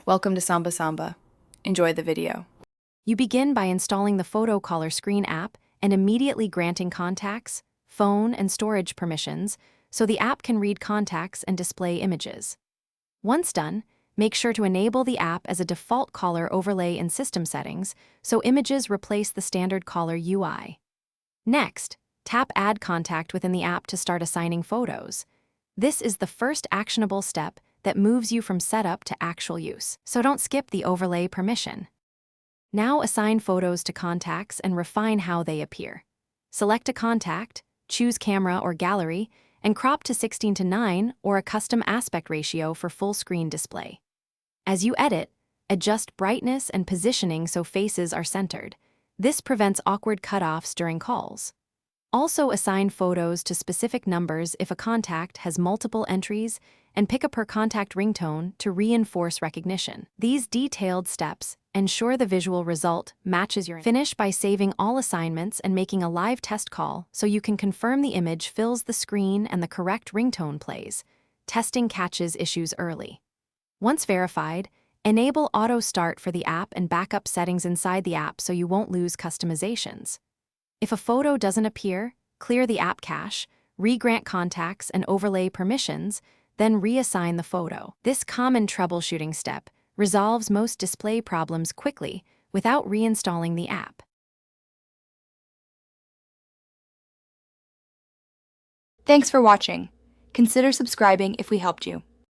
Welcome to Samba Samba. Enjoy the video. You begin by installing the Photo Caller Screen app and immediately granting contacts, phone, and storage permissions so the app can read contacts and display images. Once done, make sure to enable the app as a default caller overlay in system settings so images replace the standard caller UI. Next, tap Add Contact within the app to start assigning photos. This is the first actionable step that moves you from setup to actual use, so don't skip the overlay permission. Now assign photos to contacts and refine how they appear. Select a contact, choose camera or gallery, and crop to 16:9 or a custom aspect ratio for full screen display. As you edit, adjust brightness and positioning so faces are centered. This prevents awkward cutoffs during calls. Also assign photos to specific numbers if a contact has multiple entries and pick a per contact ringtone to reinforce recognition. These detailed steps ensure the visual result matches your. Finish by saving all assignments and making a live test call so you can confirm the image fills the screen and the correct ringtone plays. Testing catches issues early. Once verified, enable auto start for the app and backup settings inside the app so you won't lose customizations. If a photo doesn't appear, clear the app cache, re-grant contacts and overlay permissions, then reassign the photo. This common troubleshooting step resolves most display problems quickly without reinstalling the app. Thanks for watching. Consider subscribing if we helped you.